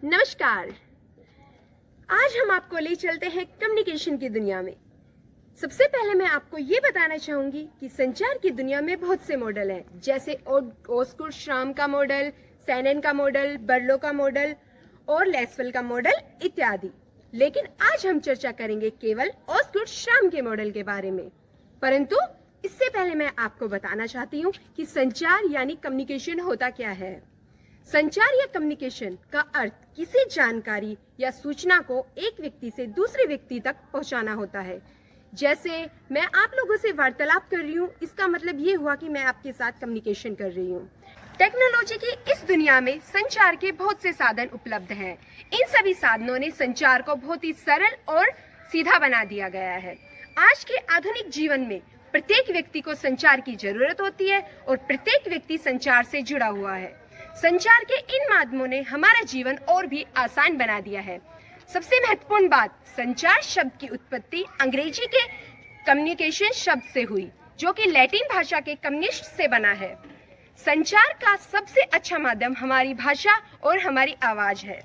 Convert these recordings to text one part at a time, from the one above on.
नमस्कार। आज हम आपको ले चलते हैं कम्युनिकेशन की दुनिया में। सबसे पहले मैं आपको ये बताना चाहूंगी कि संचार की दुनिया में बहुत से मॉडल हैं, जैसे ऑस्कुर श्राम का मॉडल, सैनन का मॉडल, बर्लो का मॉडल और लेसवेल का मॉडल इत्यादि। लेकिन आज हम चर्चा करेंगे केवल ऑस्कुर श्राम के मॉडल के बारे में। परंतु इससे पहले मैं आपको बताना चाहती हूँ कि संचार यानी कम्युनिकेशन होता क्या है। संचार या कम्युनिकेशन का अर्थ किसी जानकारी या सूचना को एक व्यक्ति से दूसरे व्यक्ति तक पहुंचाना होता है। जैसे मैं आप लोगों से वार्तालाप कर रही हूँ, इसका मतलब ये हुआ कि मैं आपके साथ कम्युनिकेशन कर रही हूँ। टेक्नोलॉजी की इस दुनिया में संचार के बहुत से साधन उपलब्ध हैं। इन सभी साधनों ने संचार को बहुत ही सरल और सीधा बना दिया गया है। आज के आधुनिक जीवन में प्रत्येक व्यक्ति को संचार की जरूरत होती है और प्रत्येक व्यक्ति संचार से जुड़ा हुआ है। संचार के इन माध्यमों ने हमारा जीवन और भी आसान बना दिया है। सबसे महत्वपूर्ण बात, संचार शब्द की उत्पत्ति अंग्रेजी के कम्युनिकेशन शब्द से हुई, जो कि लैटिन भाषा के कम्युनिस्ट से बना है। संचार का सबसे अच्छा माध्यम हमारी भाषा और हमारी आवाज है।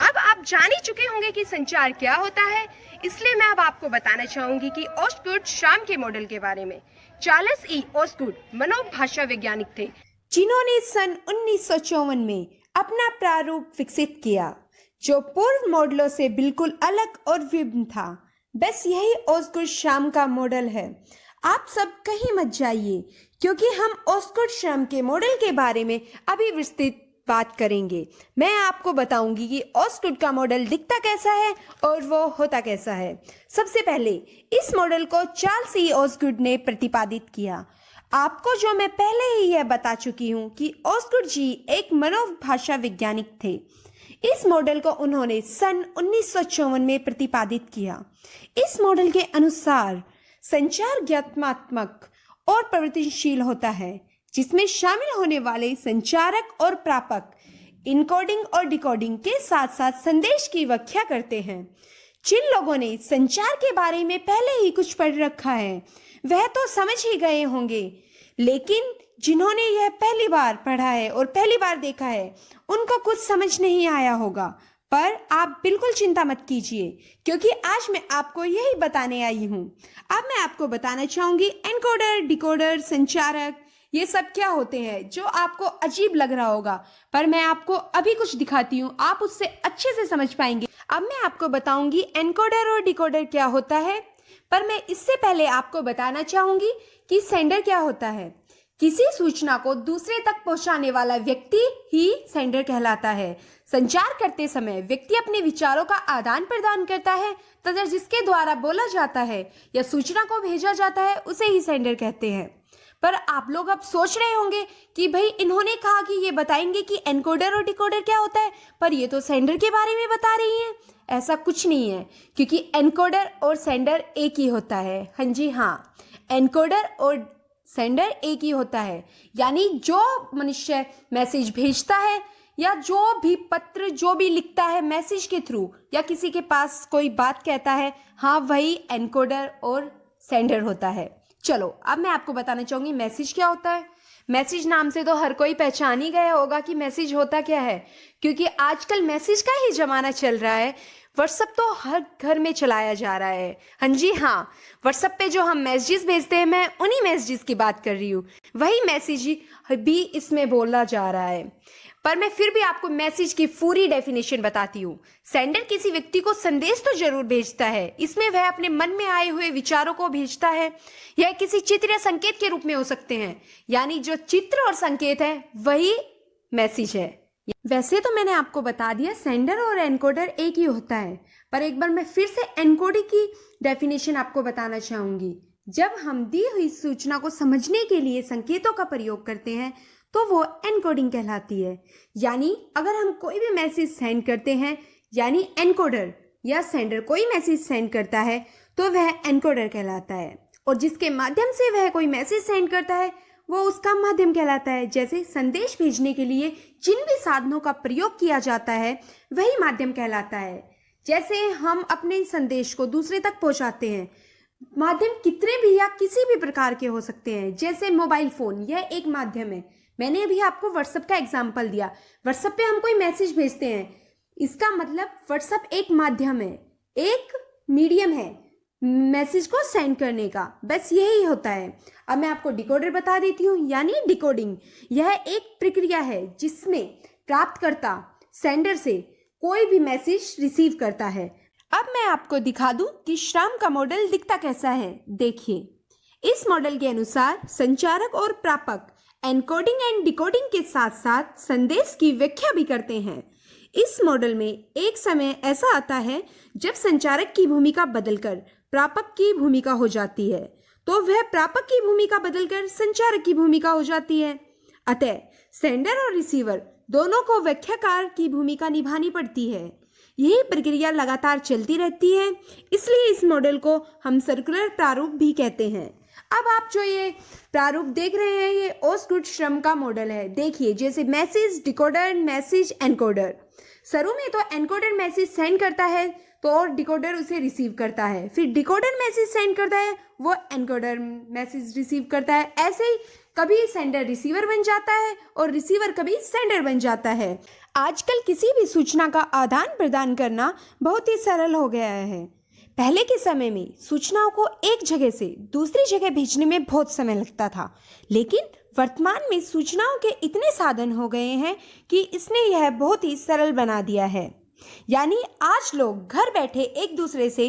अब आप जान ही चुके होंगे कि संचार क्या होता है, इसलिए मैं अब आपको बताना चाहूंगी कि ऑस्कुर्ट श्राम के मॉडल के बारे में। चार्ल्स ई ऑस्कुर्ट मनोभाषा वैज्ञानिक थे, जिन्होंने सन 1954 में अपना प्रारूप विकसित किया, जो पूर्व मॉडलों से बिल्कुल अलग और विभिन्न था। बस यही ऑस्कुर्ट श्राम का मॉडल है। आप सब कहीं मत जाइए, क्योंकि हम ऑस्कुर्ट श्राम के मॉडल के बारे में अभी विस्तृत बात करेंगे। मैं आपको बताऊंगी कि ऑस्कुर्ट का मॉडल दिखता कैसा है और वो होता कैसा है। सबसे पहले इस मॉडल को चार्ल्स ई ऑस्कुर्ट ने प्रतिपादित किया। आपको जो मैं पहले ही यह बता चुकी हूँ कि ऑस्कुर्ट जी एक मनोभाषा वैज्ञानिक थे। इस मॉडल को उन्होंने सन 1954 में प्रतिपादित किया। इस मॉडल के अनुसार संचार ज्ञानात्मक और परिवर्तनशील होता है, जिसमें शामिल होने वाले संचारक और प्रापक इनकोडिंग और डिकोडिंग के साथ साथ संदेश की व्याख्या करते हैं। जिन लोगों ने संचार के बारे में पहले ही कुछ पढ़ रखा है वह तो समझ ही गए होंगे, लेकिन जिन्होंने यह पहली बार पढ़ा है और पहली बार देखा है उनको कुछ समझ नहीं आया होगा। पर आप बिल्कुल चिंता मत कीजिए, क्योंकि आज मैं आपको यही बताने आई हूँ। अब मैं आपको बताना चाहूंगी एनकोडर, डिकोडर, संचारक, ये सब क्या होते हैं। जो आपको अजीब लग रहा होगा, पर मैं आपको अभी कुछ दिखाती हूँ, आप उससे अच्छे से समझ पाएंगे। अब मैं आपको बताऊंगी एनकोडर और डिकोडर क्या होता है, पर मैं इससे पहले आपको बताना चाहूंगी कि सेंडर क्या होता है। किसी सूचना को दूसरे तक पहुंचाने वाला व्यक्ति ही सेंडर कहलाता है। संचार करते समय व्यक्ति अपने विचारों का आदान प्रदान करता है तथा जिसके द्वारा बोला जाता है या सूचना को भेजा जाता है उसे ही सेंडर कहते हैं। पर आप लोग अब सोच रहे होंगे कि भाई इन्होंने कहा कि ये बताएंगे कि एनकोडर और डिकोडर क्या होता है, पर ये तो सेंडर के बारे में बता रही हैं। ऐसा कुछ नहीं है, क्योंकि एनकोडर और सेंडर एक ही होता है। हाँ जी हाँ, एनकोडर और सेंडर एक ही होता है। यानी जो मनुष्य मैसेज भेजता है या जो भी पत्र जो भी लिखता है मैसेज के थ्रू या किसी के पास कोई बात कहता है, हाँ वही एनकोडर और सेंडर होता है। चलो अब मैं आपको बताना चाहूंगी मैसेज क्या होता है। मैसेज नाम से तो हर कोई पहचान ही गया होगा कि मैसेज होता क्या है, क्योंकि आजकल मैसेज का ही जमाना चल रहा है। व्हाट्सएप तो हर घर में चलाया जा रहा है। हाँ जी हाँ, व्हाट्सएप पे जो हम मैसेजेस भेजते हैं, मैं उन्हीं मैसेजेस की बात कर रही हूँ। वही मैसेज भी इसमें बोला जा रहा है। पर मैं फिर भी आपको मैसेज की पूरी डेफिनेशन बताती हूँ। सेंडर किसी व्यक्ति को संदेश तो जरूर भेजता है, इसमें वह अपने मन में आए हुए विचारों को भेजता है। यह किसी चित्र या संकेत के रूप में हो सकते हैं, यानी जो चित्र और संकेत है वही मैसेज है। वैसे तो मैंने आपको बता दिया सेंडर और एनकोडर एक ही होता है, पर एक बार मैं फिर से एनकोडिंग की डेफिनेशन आपको बताना चाहूंगी। जब हम दी हुई सूचना को समझने के लिए संकेतों का प्रयोग करते हैं तो वो एनकोडिंग कहलाती है। यानी अगर हम कोई भी मैसेज सेंड करते हैं, यानी एनकोडर या सेंडर कोई मैसेज सेंड करता है तो वह एनकोडर कहलाता है, और जिसके माध्यम से वह कोई मैसेज सेंड करता है वो उसका माध्यम कहलाता है। जैसे संदेश भेजने के लिए जिन भी साधनों का प्रयोग किया जाता है वही माध्यम कहलाता है। जैसे हम अपने संदेश को दूसरे तक पहुंचाते हैं, माध्यम कितने भी या किसी भी प्रकार के हो सकते हैं। जैसे मोबाइल फोन, यह एक माध्यम है। मैंने अभी आपको व्हाट्सएप का एग्जाम्पल दिया। व्हाट्सएप पे हम कोई मैसेज भेजते हैं, इसका मतलब व्हाट्सएप एक माध्यम है, एक मीडियम है मैसेज को सेंड करने का, बस यही होता है। अब मैं आपको डिकोडर बता देती हूँ, यानी डिकोडिंग। यह एक प्रक्रिया है जिसमें प्राप्तकर्ता सेंडर से कोई भी मैसेज रिसीव करता है। अब मैं आपको दिखा दूं कि श्राम का मॉडल दिखता कैसा है। देखिए, इस मॉडल के अनुसार संचारक और प्रापक एनकोडिंग एंड डिकोडिंग के साथ साथ संदेश की व्याख्या भी करते हैं। इस मॉडल में एक समय ऐसा आता है जब संचारक की भूमिका बदलकर प्रापक की भूमिका हो जाती है, तो वह प्रापक की भूमिका बदलकर संचारक की भूमिका हो जाती है। अतः सेंडर और रिसीवर दोनों को व्याख्याकार की भूमिका निभानी पड़ती है। यही प्रक्रिया लगातार चलती रहती है, इसलिए इस मॉडल को हम सर्कुलर प्रारूप भी कहते हैं। अब आप जो ये प्रारूप देख रहे हैं, ये ओस्गुड श्रम का मॉडल है। देखिए, जैसे मैसेज डिकोडर, मैसेज एनकोडर। शुरू में तो एनकोडर मैसेज सेंड करता है तो और डिकोडर उसे रिसीव करता है, फिर डिकोडर मैसेज सेंड करता है, वो एनकोडर मैसेज रिसीव करता है। ऐसे ही कभी सेंडर रिसीवर बन जाता है और रिसीवर कभी सेंडर बन जाता है। आजकल किसी भी सूचना का आदान प्रदान करना बहुत ही सरल हो गया है। पहले के समय में सूचनाओं को एक जगह से दूसरी जगह भेजने में बहुत समय लगता था, लेकिन वर्तमान में सूचनाओं के इतने साधन हो गए हैं कि इसने यह बहुत ही सरल बना दिया है। यानी आज लोग घर बैठे एक दूसरे से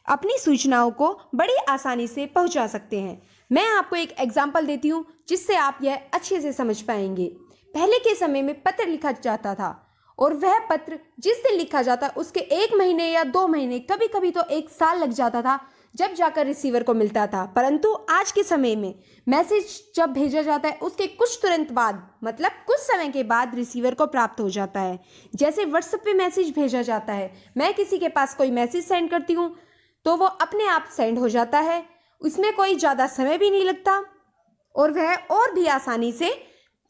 अपनी सूचनाओं को बड़ी आसानी से पहुंचा सकते हैं। मैं आपको एक एग्जाम्पल देती हूँ जिससे आप यह अच्छे से समझ पाएंगे। पहले के समय में पत्र लिखा जाता था और वह पत्र जिस दिन लिखा जाता उसके 1 महीने या 2 महीने, कभी कभी तो 1 साल लग जाता था जब जाकर रिसीवर को मिलता था। परंतु आज के समय में मैसेज जब भेजा जाता है उसके कुछ तुरंत बाद, मतलब कुछ समय के बाद रिसीवर को प्राप्त हो जाता है। जैसे व्हाट्सएप पे मैसेज भेजा जाता है, मैं किसी के पास कोई मैसेज सेंड करती हूँ तो वो अपने आप सेंड हो जाता है, उसमें कोई ज़्यादा समय भी नहीं लगता और वह और भी आसानी से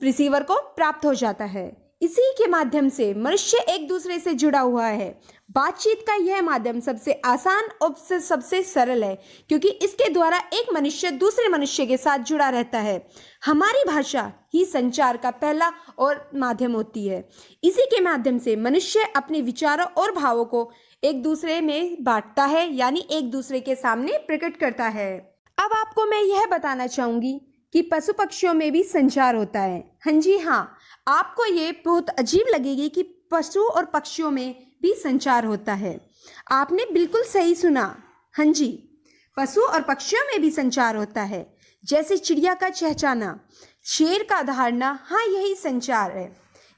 रिसीवर को प्राप्त हो जाता है। इसी के माध्यम से मनुष्य एक दूसरे से जुड़ा हुआ है। बातचीत का यह माध्यम सबसे आसान और सबसे सरल है, क्योंकि इसके द्वारा एक मनुष्य दूसरे मनुष्य के साथ जुड़ा रहता है। हमारी भाषा ही संचार का पहला और माध्यम होती है। इसी के माध्यम से मनुष्य अपने विचारों और भावों को एक दूसरे में बांटता है, यानी एक दूसरे के सामने प्रकट करता है। अब आपको मैं यह बताना चाहूंगी कि पशु पक्षियों में भी संचार होता है। हाँ जी हाँ, आपको ये बहुत अजीब लगेगी कि पशु और पक्षियों में भी संचार होता है। आपने बिल्कुल सही सुना। हाँ जी, पशु और पक्षियों में भी संचार होता है। जैसे चिड़िया का चहचहाना, शेर का दहाड़ना, हाँ यही संचार है।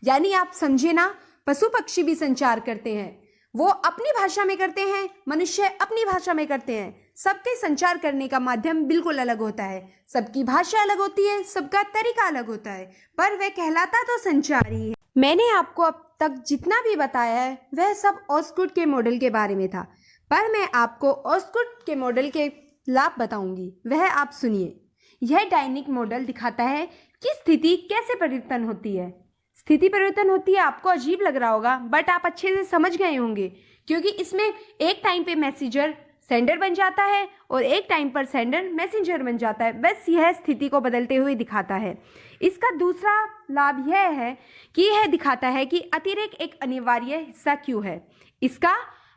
यानी आप समझे ना, पशु पक्षी भी संचार करते हैं। वो अपनी भाषा में करते हैं, मनुष्य अपनी भाषा में करते हैं। सबके संचार करने का माध्यम बिल्कुल अलग होता है, सबकी भाषा अलग होती है, सबका तरीका अलग होता है, पर वह कहलाता तो संचार ही है। मैंने आपको अब तक जितना भी बताया है वह सब ओस्गुड के मॉडल के बारे में था, पर मैं आपको ओस्गुड के मॉडल के लाभ बताऊंगी, वह आप सुनिए। यह डायनिक मॉडल दिखाता है कि स्थिति कैसे परिवर्तन होती है। स्थिति परिवर्तन होती है, आपको अजीब लग रहा होगा, बट आप अच्छे से समझ गए होंगे, क्योंकि इसमें एक टाइम पे मैसेजर सेंडर बन जाता है और एक टाइम पर सेंडर मैसेंजर बन जाता है। बस यह स्थिति को बदलते हुए दिखाता है। इसका दूसरा लाभ यह है कि यह दिखाता है कि अतिरेक एक अनिवार्य हिस्सा क्यों है। इसका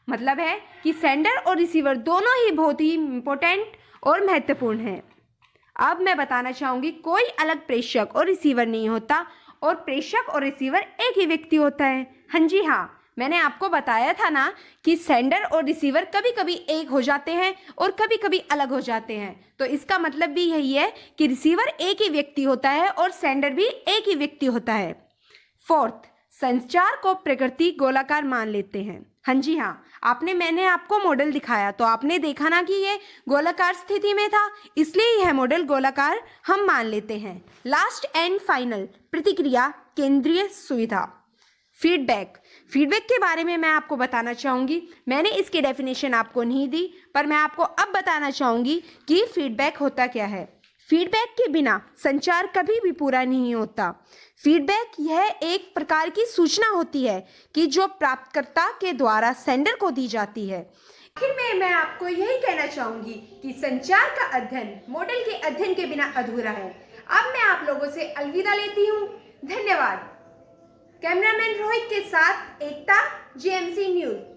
मतलब है कि सेंडर और रिसीवर दोनों ही बहुत ही इम्पोर्टेंट और महत्वपूर्ण है। अब मैं बताना चाहूँगी, कोई अलग प्रेषक और रिसीवर नहीं होता और प्रेषक और रिसीवर एक ही व्यक्ति होता है। हाँ जी हाँ, मैंने आपको बताया था ना कि सेंडर और रिसीवर कभी कभी एक हो जाते हैं और कभी कभी अलग हो जाते हैं। तो इसका मतलब भी यही है कि रिसीवर एक ही व्यक्ति होता है और सेंडर भी एक ही व्यक्ति होता है। फोर्थ, संचार को प्रकृति गोलाकार मान लेते हैं। हाँ जी हाँ, मैंने आपको मॉडल दिखाया तो आपने देखा ना कि ये गोलाकार स्थिति में था, इसलिए यह मॉडल गोलाकार हम मान लेते हैं। लास्ट एंड फाइनल, प्रतिक्रिया केंद्रीय सुविधा। फीडबैक के बारे में मैं आपको बताना चाहूँगी। मैंने इसकी डेफिनेशन आपको नहीं दी, पर मैं आपको अब बताना चाहूँगी कि फीडबैक होता क्या है। फीडबैक के बिना संचार कभी भी पूरा नहीं होता। फीडबैक यह एक प्रकार की सूचना होती है कि जो प्राप्तकर्ता के द्वारा सेंडर को दी जाती है। आखिर में मैं आपको यही कहना चाहूँगी कि संचार का अध्ययन मॉडल के अध्ययन के बिना अधूरा है। अब मैं आप लोगों से अलविदा लेती हूँ। धन्यवाद। कैमरामैन रोहित के साथ एकता, जेएमसी न्यूज़।